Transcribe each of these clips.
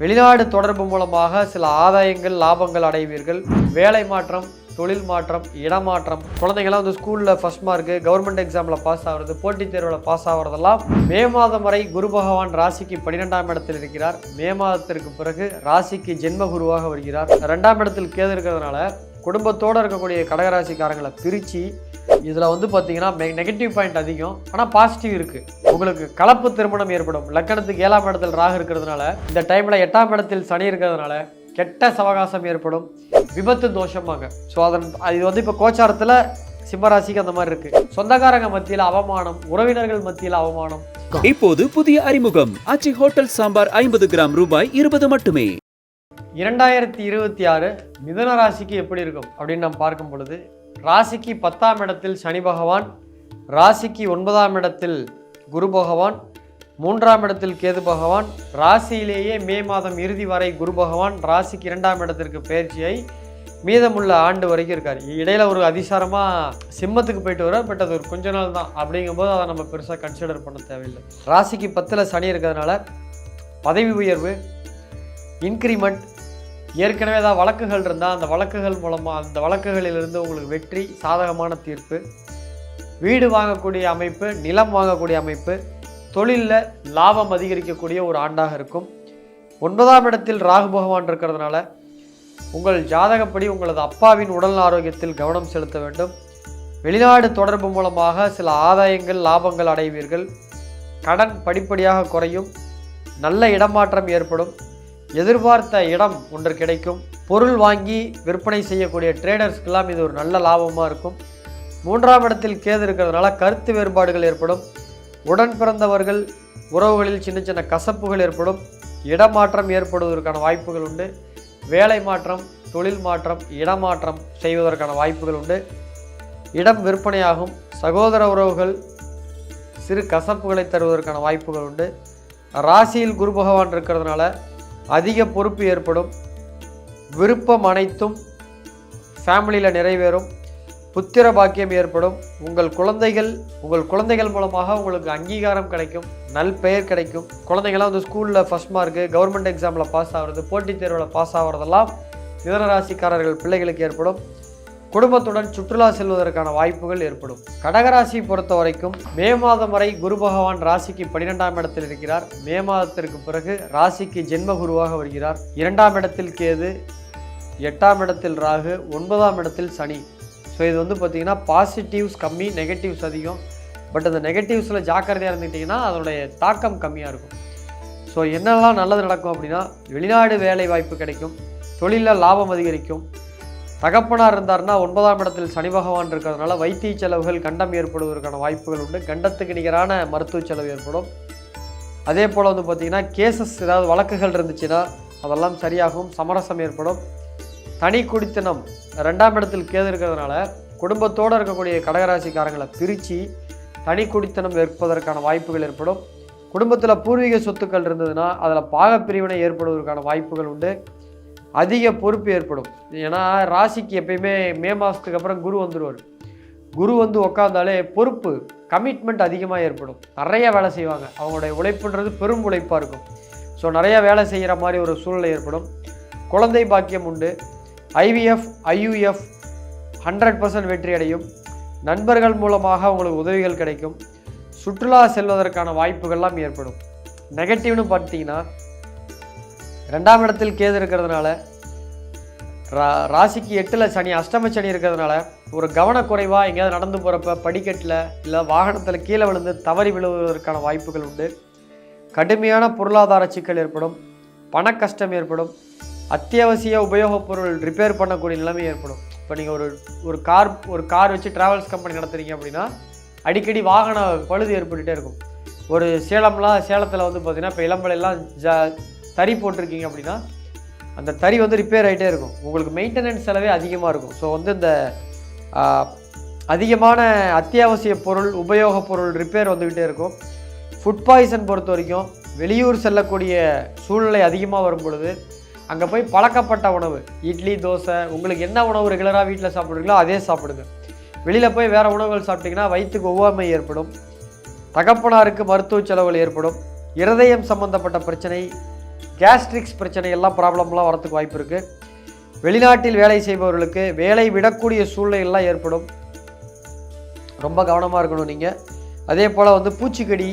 வெளிநாடு தொடர்பு மூலமாக சில ஆதாயங்கள் லாபங்கள் அடைவீர்கள். வேலை மாற்றம், தொழில் மாற்றம், இடமாற்றம், குழந்தைங்களாம் வந்து ஸ்கூலில் ஃபர்ஸ்ட் மார்க்கு, கவர்மெண்ட் எக்ஸாமில் பாஸ் ஆகிறது, போட்டித் தேர்வில் பாஸ் ஆகிறதெல்லாம் மே மாதம் வரை குரு பகவான் ராசிக்கு 12ஆம் இடத்தில் இருக்கிறார். மே மாதத்திற்கு பிறகு ராசிக்கு ஜென்ம குருவாக வருகிறார். 2ஆம் இடத்தில் கேது இருக்கிறதுனால குடும்பத்தோடு இருக்கக்கூடிய கடகராசிக்காரங்களை பிரித்து இதில் வந்து பார்த்தீங்கன்னா நெகட்டிவ் பாயிண்ட் அதிகம், ஆனால் பாசிட்டிவ் இருக்குது. உங்களுக்கு கலப்பு திருமணம் ஏற்படும். லக்கணத்துக்கு 7ஆம் இடத்தில் ராகு இருக்கிறதுனால, இந்த டைமில் 8ஆம் இடத்தில் சனி இருக்கிறதுனால கெட்ட சவகாசம் ஏற்படும். விபத்து தோஷமாங்க. ஸோ இது வந்து இப்போ கோச்சாரத்தில் சிம்மராசிக்கு அந்த மாதிரி இருக்குது. சொந்தக்காரங்க மத்தியில் அவமானம், உறவினர்கள் மத்தியில் அவமானம். இப்போது புதிய அறிமுகம் ஆச்சி ஹோட்டல் சாம்பார் 50 கிராம் ரூபாய் 20 மட்டுமே. 2026 மிதுன ராசிக்கு எப்படி இருக்கும் அப்படின்னு நாம் பார்க்கும் பொழுது, ராசிக்கு 10ஆம் இடத்தில் சனி பகவான், ராசிக்கு 9ஆம் இடத்தில் குரு பகவான், 3ஆம் இடத்தில் கேது பகவான், ராசியிலேயே மே மாதம் இறுதி வரை குரு பகவான் ராசிக்கு 2ஆம் இடத்திற்கு பயிற்சியாய் மீதமுள்ள ஆண்டு வரைக்கும் இருக்கார். இடையில ஒரு அதிசாரமாக சிம்மத்துக்கு போயிட்டு வர, பட் அது ஒரு கொஞ்ச நாள் தான். அப்படிங்கும்போது அதை நம்ம பெருசாக கன்சிடர் பண்ண தேவையில்லை. ராசிக்கு 10ல் சனி இருக்கிறதுனால பதவி உயர்வு, இன்க்ரிமெண்ட், ஏற்கனவே ஏதாவது வழக்குகள் இருந்தால் அந்த வழக்குகள் மூலமாக அந்த வழக்குகளிலிருந்து உங்களுக்கு வெற்றி, சாதகமான தீர்ப்பு, வீடு வாங்கக்கூடிய அமைப்பு, நிலம் வாங்கக்கூடிய அமைப்பு, தொழிலில் லாபம் அதிகரிக்கக்கூடிய ஒரு ஆண்டாக இருக்கும். 9ஆம் இடத்தில் ராகு பகவான் இருக்கிறதுனால உங்கள் ஜாதகப்படி உங்களது அப்பாவின் உடல் ஆரோக்கியத்தில் கவனம் செலுத்த வேண்டும். வெளிநாடு தொடர்பு மூலமாக சில ஆதாயங்கள் லாபங்கள் அடைவீர்கள். கடன் படிப்படியாக குறையும். நல்ல இடமாற்றம் ஏற்படும். எதிர்பார்த்த இடம் ஒன்று கிடைக்கும். பொருள் வாங்கி விற்பனை செய்யக்கூடிய ட்ரேடர்ஸ்க்கெல்லாம் இது ஒரு நல்ல லாபமாக இருக்கும். 3ஆம் இடத்தில் கேது இருக்கிறதுனால கருத்து வேறுபாடுகள் ஏற்படும். உடன் பிறந்தவர்கள் உறவுகளில் சின்ன சின்ன கசப்புகள் ஏற்படும். இடமாற்றம் ஏற்படுவதற்கான வாய்ப்புகள் உண்டு. வேலை மாற்றம், தொழில் மாற்றம், இடமாற்றம் செய்வதற்கான வாய்ப்புகள் உண்டு. இடம் விற்பனையாகும். சகோதர உறவுகள் சிறு கசப்புகளை தருவதற்கான வாய்ப்புகள் உண்டு. ராசியில் குரு பகவான் இருக்கிறதுனால அதிக பொறுப்பு ஏற்படும். விருப்பம் அனைத்தும் ஃபேமிலியில் நிறைவேறும். புத்திர பாக்கியம் ஏற்படும். உங்கள் குழந்தைகள் மூலமாக உங்களுக்கு அங்கீகாரம் கிடைக்கும், நல் பெயர் கிடைக்கும். குழந்தைங்களாம் வந்து ஸ்கூலில் ஃபர்ஸ்ட் மார்க்கு, கவர்மெண்ட் எக்ஸாமில் பாஸ் ஆகிறது, போட்டித் தேர்வில் பாஸ் ஆகிறதெல்லாம் மிதுன ராசிக்காரர்கள் பிள்ளைகளுக்கு ஏற்படும். குடும்பத்துடன் சுற்றுலா செல்வதற்கான வாய்ப்புகள் ஏற்படும். கடகராசி பொறுத்த வரைக்கும் மே மாதம் வரை குரு பகவான் ராசிக்கு 12ஆம் இடத்தில் இருக்கிறார். மே மாதத்திற்கு பிறகு ராசிக்கு ஜென்ம குருவாக வருகிறார். 2ஆம் இடத்தில் கேது, 8ஆம் இடத்தில் ராகு, 9ஆம் இடத்தில் சனி. ஸோ இது வந்து பார்த்திங்கன்னா பாசிட்டிவ்ஸ் கம்மி, நெகட்டிவ்ஸ் அதிகம். பட் அந்த நெகட்டிவ்ஸில் ஜாக்கிரதையாக இருந்துக்கிட்டிங்கன்னா அதனுடைய தாக்கம் கம்மியாக இருக்கும். ஸோ என்னெல்லாம் நல்லது நடக்கும் அப்படின்னா, வெளிநாடு வேலை வாய்ப்பு கிடைக்கும், தொழிலில் லாபம் அதிகரிக்கும். தகப்பனார் இருந்தார்னா 9ஆம் இடத்தில் சனி பகவான் இருக்கிறதுனால வைத்திய செலவுகள், கண்டம் ஏற்படுவதற்கான வாய்ப்புகள் உண்டு. கண்டத்துக்கு நிகரான மருத்துவ செலவு ஏற்படும். அதே போல் வந்து பார்த்திங்கன்னா கேசஸ், ஏதாவது வழக்குகள் இருந்துச்சுன்னா அதெல்லாம் சரியாகும். சமரசம் ஏற்படும். தனி குடித்தனம், 2ஆம் இடத்தில் கேது இருக்கிறதுனால குடும்பத்தோடு இருக்கக்கூடிய கடகராசிக்காரங்களை பிரித்து தனி குடித்தனம் ஏற்பதற்கான வாய்ப்புகள் ஏற்படும். குடும்பத்தில் பூர்வீக சொத்துக்கள் இருந்ததுன்னா அதில் பாகப்பிரிவினை ஏற்படுவதற்கான வாய்ப்புகள் உண்டு. அதிக பொறுப்பு ஏற்படும். ஏன்னா ராசிக்கு எப்பயுமே மே மாதத்துக்கு அப்புறம் குரு வந்துடுவார். குரு வந்து உக்காந்தாலே பொறுப்பு, கமிட்மெண்ட் அதிகமாக ஏற்படும். நிறைய வேலை செய்வாங்க. அவங்களுடைய உழைப்புன்றது பெரும் உழைப்பாக இருக்கும். ஸோ நிறைய வேலை செய்கிற மாதிரி ஒரு சூழ்நிலை ஏற்படும். குழந்தை பாக்கியம் உண்டு. IVF, IUF 100% வெற்றி அடையும். நண்பர்கள் மூலமாக உங்களுக்கு உதவிகள் கிடைக்கும். சுற்றுலா செல்வதற்கான வாய்ப்புகள்லாம் ஏற்படும். நெகட்டிவ்னு பார்த்தீங்கன்னா, 2ஆம் இடத்தில் கேது இருக்கிறதுனால, ராசிக்கு 8ல் சனி, அஷ்டம சனி இருக்கிறதுனால ஒரு கவனக்குறைவாக எங்கேயாவது நடந்து போகிறப்ப படிக்கட்டில் இல்லை வாகனத்தில் கீழே விழுந்து தவறி விழுவதற்கான வாய்ப்புகள் உண்டு. கடுமையான பொருளாதார சிக்கல் ஏற்படும். பண கஷ்டம் ஏற்படும். அத்தியாவசிய உபயோகப் பொருள் ரிப்பேர் பண்ணக்கூடிய நிலைமை ஏற்படும். இப்போ நீங்கள் ஒரு கார் வச்சு ட்ராவல்ஸ் கம்பெனி நடத்துகிறீங்க அப்படின்னா அடிக்கடி வாகன பழுது ஏற்பட்டுகிட்டே இருக்கும். ஒரு சேலத்தில் வந்து பார்த்திங்கன்னா இப்போ இளம்பலையெல்லாம் தறி போட்டிருக்கீங்க அப்படின்னா அந்த தறி வந்து ரிப்பேர் ஆகிட்டே இருக்கும். உங்களுக்கு மெயின்டெனன்ஸ் செலவே அதிகமாக இருக்கும். ஸோ வந்து இந்த அதிகமான அத்தியாவசிய பொருள், உபயோகப் பொருள் ரிப்பேர் வந்துக்கிட்டே இருக்கும். ஃபுட் பாய்சன் பொறுத்த வரைக்கும் வெளியூர் செல்லக்கூடிய சூழ்நிலை அதிகமாக வரும் பொழுது அங்கே போய் பழக்கப்பட்ட உணவு, இட்லி, தோசை, உங்களுக்கு என்ன உணவு ரெகுலராக வீட்டில் சாப்பிட்றீங்களோ அதே சாப்பிடுங்க. வெளியில் போய் வேறு உணவுகள் சாப்பிட்டிங்கன்னா வயிற்றுக்கு ஒவ்வாமை ஏற்படும். தகப்பனாருக்கு மருத்துவ செலவுகள் ஏற்படும். இருதயம் சம்பந்தப்பட்ட பிரச்சனை, கேஸ்ட்ரிக்ஸ் பிரச்சனை எல்லாம் ப்ராப்ளம்லாம் வரத்துக்கு வாய்ப்பு இருக்குது. வெளிநாட்டில் வேலை செய்பவர்களுக்கு வேலை விடக்கூடிய சூழ்நிலையெல்லாம் ஏற்படும். ரொம்ப கவனமாக இருக்கணும் நீங்கள். அதே போல் வந்து பூச்சிக்கடி,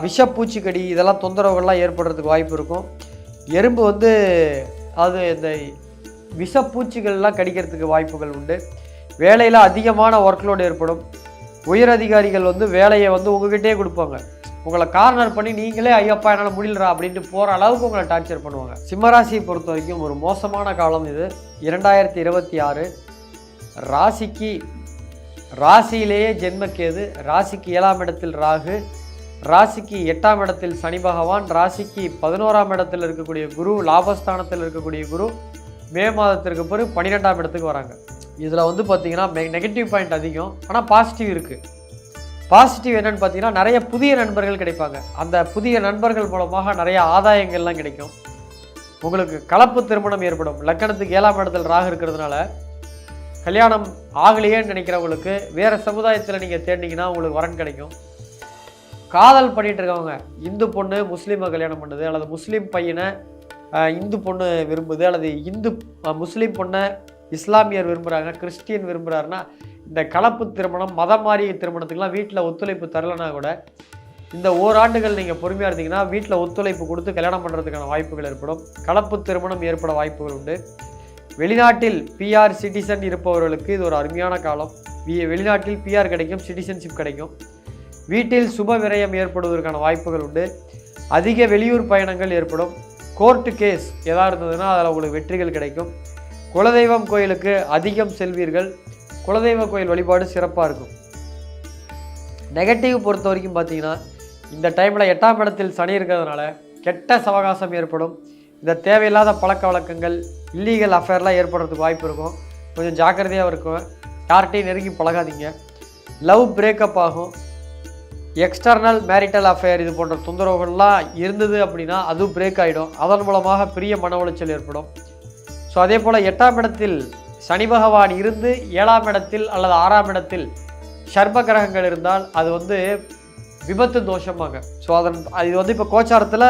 விஷப்பூச்சிக்கடி இதெல்லாம் தொந்தரவுகள்லாம் ஏற்படுறதுக்கு வாய்ப்பு இருக்கும். எறும்பு வந்து அது இந்த விஷப்பூச்சிகள்லாம் கடிக்கிறதுக்கு வாய்ப்புகள் உண்டு. வேலையில் அதிகமான ஒர்க்லோடு ஏற்படும். உயர் அதிகாரிகள் வந்து வேலையை வந்து உங்ககிட்டே கொடுப்பாங்க. உங்களை கார்னர் பண்ணி நீங்களே ஐயப்பா என்னால் முடியலரா அப்படின்ட்டு போகிற அளவுக்கு உங்களை டார்ச்சர் பண்ணுவாங்க. சிம்மராசியை பொறுத்த வரைக்கும் ஒரு மோசமான காலம் இது. 2026 ராசிக்கு ராசியிலேயே ஜென்மக்கேது, ராசிக்கு 7ஆம் இடத்தில் ராகு, ராசிக்கு 8ஆம் இடத்தில் சனி பகவான், ராசிக்கு 11ஆம் இடத்தில் இருக்கக்கூடிய குரு, லாபஸ்தானத்தில் இருக்கக்கூடிய குரு மே மாதத்திற்கு பிறகு 12ஆம் இடத்துக்கு வராங்க. இதில் வந்து பார்த்திங்கன்னா நெகட்டிவ் பாயிண்ட் அதிகம், ஆனால் பாசிட்டிவ் இருக்குது. பாசிட்டிவ் என்னென்னு பார்த்தீங்கன்னா நிறைய புதிய நண்பர்கள் கிடைப்பாங்க. அந்த புதிய நண்பர்கள் மூலமாக நிறைய ஆதாயங்கள்லாம் கிடைக்கும். உங்களுக்கு கலப்பு திருமணம் ஏற்படும். லக்கணத்துக்கு 7ஆம் இடத்தில் ராகு இருக்கிறதுனால கல்யாணம் ஆகலையேன்னு நினைக்கிறவங்களுக்கு வேறு சமுதாயத்தில் நீங்கள் தேடினீங்கன்னா உங்களுக்கு வரன் கிடைக்கும். காதல் பண்ணிகிட்டு இருக்கவங்க, இந்து பொண்ணு முஸ்லீமை கல்யாணம் பண்ணுது, அல்லது முஸ்லீம் பையனை இந்து பொண்ணு விரும்புது, அல்லது முஸ்லீம் பொண்ணை இஸ்லாமியர் விரும்புகிறாங்க, கிறிஸ்டியன் விரும்புகிறாருன்னா இந்த கலப்பு திருமணம், மதம் மாறிய திருமணத்துக்கெலாம் வீட்டில் ஒத்துழைப்பு தரலைன்னா கூட இந்த ஓராண்டுகள் நீங்கள் பொறுமையாக இருந்தீங்கன்னா வீட்டில் ஒத்துழைப்பு கொடுத்து கல்யாணம் பண்ணுறதுக்கான வாய்ப்புகள் ஏற்படும். கலப்பு திருமணம் ஏற்பட வாய்ப்புகள் உண்டு. வெளிநாட்டில் பிஆர் சிட்டிசன் இருப்பவர்களுக்கு இது ஒரு அருமையான காலம். வெளிநாட்டில் பிஆர் கிடைக்கும், சிட்டிசன்ஷிப் கிடைக்கும். வீட்டில் சுப விரயம் ஏற்படுவதற்கான வாய்ப்புகள் உண்டு. அதிக வெளியூர் பயணங்கள் ஏற்படும். கோர்ட்டு கேஸ் எதாக இருந்ததுன்னா அதில் உங்களுக்கு வெற்றிகள் கிடைக்கும். குலதெய்வம் கோயிலுக்கு அதிகம் செல்வீர்கள். குலதெய்வ கோயில் வழிபாடு சிறப்பாக இருக்கும். நெகட்டிவ் பொறுத்த வரைக்கும் பார்த்தீங்கன்னா இந்த டைமில் 8ஆம் இடத்தில் சனி இருக்கிறதுனால கெட்ட சவகாசம் ஏற்படும். இந்த தேவையில்லாத பழக்க வழக்கங்கள், இல்லீகல் அஃபேர்லாம் ஏற்படுறதுக்கு வாய்ப்பு இருக்கும். கொஞ்சம் ஜாக்கிரதையாக இருக்கும். யார்கிட்டையும் நெருங்கி பழகாதீங்க. லவ் பிரேக்கப் ஆகும். எக்ஸ்டர்னல் மேரிட்டல் அஃபேர் இது போன்ற தொந்தரவுகள்லாம் இருந்தது அப்படின்னா அதுவும் பிரேக் ஆகிடும். அதன் மூலமாக பெரிய மன உளைச்சல் ஏற்படும். ஸோ அதே போல் 8ஆம் இடத்தில் சனி பகவான் இருந்து 7ஆம் இடத்தில் அல்லது 6ஆம் இடத்தில் சர்ப கிரகங்கள் இருந்தால் அது வந்து விபத்து தோஷமாங்க. ஸோ இது வந்து இப்போ கோச்சாரத்தில்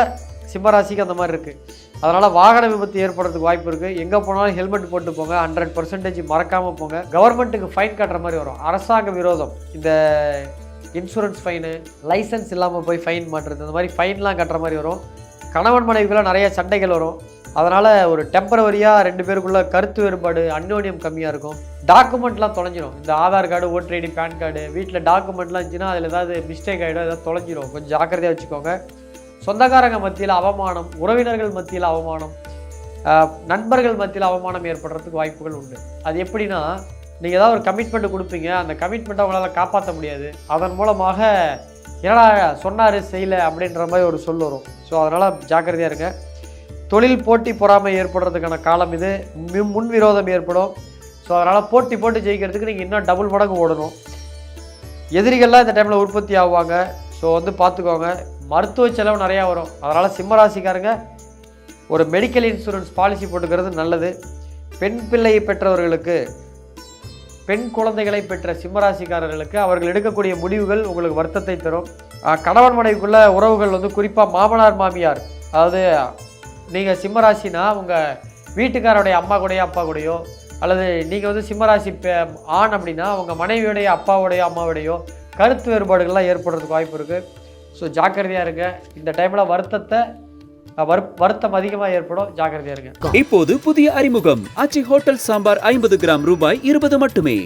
சிம்மராசிக்கு அந்த மாதிரி இருக்குது. அதனால் வாகன விபத்து ஏற்படுறதுக்கு வாய்ப்பு இருக்குது. எங்கே போனாலும் ஹெல்மெட் போட்டு போங்க. 100% மறக்காமல் போங்க. கவர்மெண்ட்டுக்கு ஃபைன் கட்டுற மாதிரி வரும். அரசாங்க விரோதம், இந்த இன்சூரன்ஸ் ஃபைனு, லைசன்ஸ் இல்லாமல் போய் ஃபைன் மாட்டுறது, இந்த மாதிரி ஃபைன்லாம் கட்டுற மாதிரி வரும். கணவன் மனைவிக்குள்ள நிறைய சண்டைகள் வரும். அதனால் ஒரு டெம்பரவரியாக 2 பேருக்குள்ள கருத்து வேறுபாடு, அந்யோன்யம் கம்மியாக இருக்கும். டாக்குமெண்ட்லாம் தொலைஞ்சிரும். இந்த Aadhaar card, voter ID, PAN card, வீட்டில் டாக்குமெண்ட்லாம் இருந்துச்சுன்னா அதில் ஏதாவது மிஸ்டேக் ஆகிடும், ஏதாவது தொலைஞ்சிரும். கொஞ்சம் ஜாக்கிரதையாக வச்சுக்கோங்க. சொந்தக்காரங்க மத்தியில் அவமானம், உறவினர்கள் மத்தியில் அவமானம், நண்பர்கள் மத்தியில் அவமானம் ஏற்படுறதுக்கு வாய்ப்புகள் உண்டு. அது எப்படின்னா, நீங்கள் ஏதாவது ஒரு கமிட்மெண்ட் கொடுப்பீங்க, அந்த கமிட்மெண்ட்டை அவங்களால் காப்பாற்ற முடியாது. அதன் மூலமாக என்னடா சொன்னார் செய்யலை அப்படின்ற மாதிரி ஒரு சொல் வரும். ஸோ அதனால் ஜாக்கிரதையாக இருங்க. தொழில் போட்டி பொறாமை ஏற்படுறதுக்கான காலம் இது. முன் விரோதம் ஏற்படும். ஸோ அதனால் போட்டு ஜெயிக்கிறதுக்கு நீங்கள் இன்னும் டபுள் மடங்கு ஓடணும். எதிரிகள்லாம் இந்த டைமில் உற்பத்தி ஆகுவாங்க. ஸோ வந்து பார்த்துக்கோங்க. மருத்துவ செலவு நிறையா வரும். அதனால் சிம்மராசிக்காரங்க ஒரு மெடிக்கல் இன்சூரன்ஸ் பாலிசி போட்டுக்கிறது நல்லது. பெண் பிள்ளையை பெற்றவர்களுக்கு, பெண் குழந்தைகளை பெற்ற சிம்மராசிக்காரர்களுக்கு அவர்கள் எடுக்கக்கூடிய முடிவுகள் உங்களுக்கு வருத்தத்தை தரும். கணவன் மனைவிக்குள்ள உறவுகள் வந்து குறிப்பாக மாமனார் மாமியார், அதாவது நீங்கள் சிம்மராசினா உங்கள் வீட்டுக்காரோடைய அம்மா கூடயோ அப்பா கூடயோ, அல்லது நீங்கள் வந்து சிம்மராசி ஆண் அப்படின்னா உங்கள் மனைவியோடைய அப்பாவோடையோ அம்மாவோடையோ கருத்து வேறுபாடுகள்லாம் ஏற்படுறதுக்கு வாய்ப்பு இருக்குது. ஸோ ஜாக்கிரதையாக இருங்க. இந்த டைமில் வருத்தம் அதிகமாக ஏற்படும். ஜாக்கிரதையாக இருங்க. இப்போது புதிய அறிமுகம் ஆச்சி ஹோட்டல் சாம்பார் 50 கிராம் ரூபாய் 20 மட்டுமே.